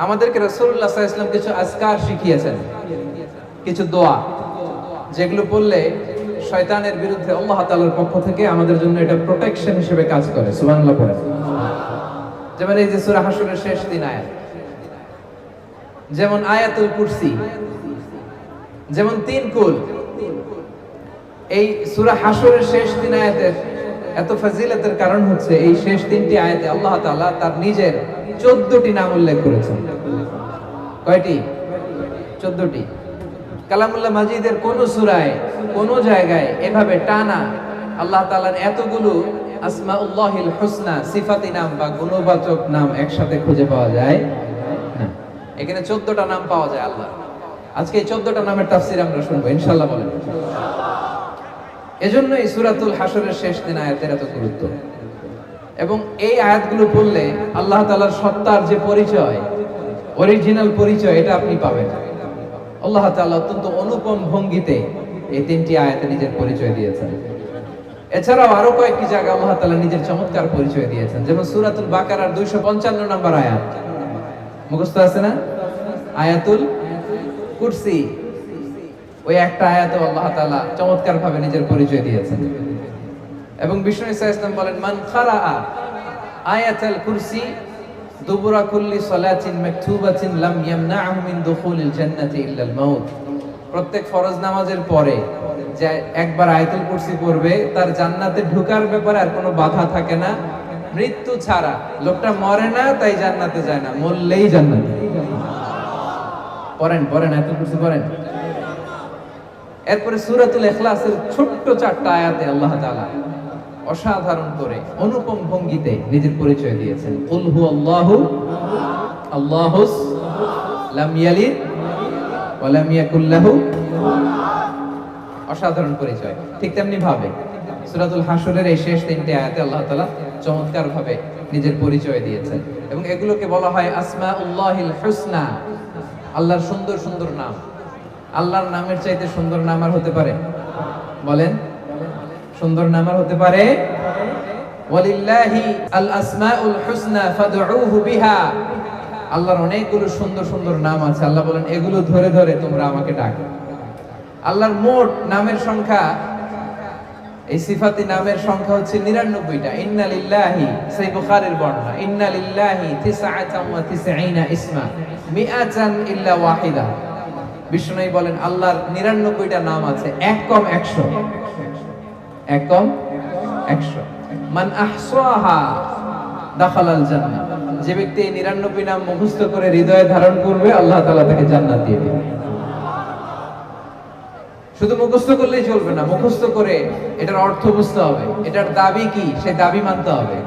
আমাদেরকে রাসূলুল্লাহ সাল্লাল্লাহু আলাইহি ওয়াসাল্লাম কিছু আজকার শিখিয়েছেন, কিছু দোয়া, যেগুলো বললে শয়তানের বিরুদ্ধে আল্লাহ তাআলার পক্ষ থেকে আমাদের জন্য এটা প্রোটেকশন হিসেবে কাজ করে। সুবহানাল্লাহ পড়ে। যেমন এই যে সূরা হাশরের শেষ 3 আয়াত, যেমন আয়াতুল কুরসি, যেমন 3 কুল। এই সূরা হাশরের শেষ 3 আয়াতের এত ফজিলতের কারণ হচ্ছে এই শেষ 3টি আয়াতে আল্লাহ তাআলা তার নিজের 14টি নাম উল্লেখ করেছেন। কয়টি? 14টি। কালামুল্লাহ মাজিদের কোন সূরায় কোন জায়গায় এভাবে টানা আল্লাহ তাআলার এতগুলো আসমাউল্লাহিল হুসনা সিফাতি নাম বা গুণবাচক নাম একসাথে খুঁজে পাওয়া যায় না। এখানে 14টা নাম পাওয়া যায় আল্লাহ। আজকে এই 14টা নামের তাফসীর আমরা শুনবো ইনশাআল্লাহ। বলেন এজন্য এই সূরাতুল হাশরের শেষ 3 আয়াতের এত গুরুত্ব। এবং এই আয়াতগুলো পড়লে আল্লাহ তাআলার সত্তার যে পরিচয়, অরিজিনাল পরিচয়, এটা আপনি পাবেন। আল্লাহ তাআলা অত্যন্ত অনুপম ভঙ্গিতে এই 3টি আয়াতে নিজের পরিচয় দিয়েছেন। এছাড়াও আরো কয়েকটি জায়গায় আল্লাহ তাআলা নিজের চমৎকার পরিচয় দিয়েছেন। যেমন সূরাতুল বাকারার 255 নম্বর আয়াত মুখস্থ আছে না? আয়াতুল কুরসি, ওই একটা আয়াতে আল্লাহ তাআলা চমৎকার ভাবে নিজের পরিচয় দিয়েছেন। এবং বিষ্ণু ঈসা ইসলাম বলেন, মান খারাআ আয়াতুল কুরসি দুবুরা কুল্লি সালাতিন মাকতুবাতিন লাম ইয়ামনাহু মিন দুখুলিল জান্নাতি ইল্লাল মাউত। প্রত্যেক ফরজ নামাজের পরে যে একবার আয়াতুল কুরসি পড়বে তার জান্নাতে ঢোকার ব্যাপারে আর কোনো বাধা থাকে না, মৃত্যু ছাড়া। লোকটা মরে না তাই জান্নাতে যায় না, মরলেই জান্নাতে। পড়েন আয়াতুল কুরসি পড়েন। এরপরে সূরাতুল ইখলাসের ছোট্ট 4টা আয়াতে আল্লাহ তাআলা অসাধারণ করে অনুপম ভঙ্গিতে নিজের পরিচয় দিয়েছেন। কুল হুয়াল্লাহু আল্লাহুস লাম ইয়ালিদ ওয়া লাম ইয়াকুল লাহু, অসাধারণ পরিচয়। ঠিক তেমনি ভাবে সূরাতুল হাশরের এই শেষ 3টি আয়াতে আল্লাহ তাআলা চমৎকার ভাবে নিজের পরিচয় দিয়েছেন। এবং এগুলোকে বলা হয় আসমাউল্লাহিল হুসনা, আল্লাহর সুন্দর সুন্দর নাম। আল্লাহর নামের চাইতে সুন্দর নাম আর হতে পারে? বলেন, সুন্দর নাম আর হতে পারে? ওয়ালিল্লাহি আল আসমাউল হুসনা ফাদউহু বিহা। আল্লাহর অনেকগুলো সুন্দর সুন্দর নাম আছে। আল্লাহ বলেন এগুলো ধরে ধরে তোমরা আমাকে ডাকো। আল্লাহর মোট নামের সংখ্যা, এই সিফাতি নামের সংখ্যা হচ্ছে 99টা। ইন্না লিল্লাহি, সহিহ বুখারীর বর্ণনা, ইন্না লিল্লাহি 99 ইসমা মিআতান ইল্লা ওয়াহিদা। বিষ্ণু বলেন আল্লাহর 99টা নাম আছে, এক কম 100, এক কম 100। মান আহসাহা দাখালাল জান্নাহ। যে ব্যক্তি এই 99 নাম মুখস্থ করে হৃদয়ে ধারণ করবে আল্লাহ তাআলা তাকে জান্নাত দিয়ে দিবেন। শুধু মুখস্থ করলেই চলবে না, মুখস্থ করে এটার অর্থ বুঝতে হবে, এটার দাবি কি সেই দাবি মানতে হবে।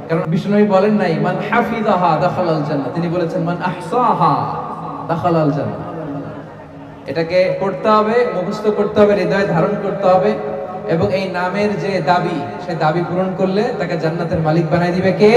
কারণ বিষ্ণু বলেন নাই মান হাফিজাহা দাখালাল জান্নাহ, তিনি বলেছেন মান আহসাহা দাখালাল জান্নাহ। এটাকে পড়তে হবে, মুখস্থ করতে হবে, হৃদয়ে ধারণ করতে হবে। এবং এই নামের যে দাবি, সেই দাবি পূরণ করলে তাকে জান্নাতের মালিক বানাই দিবে কে?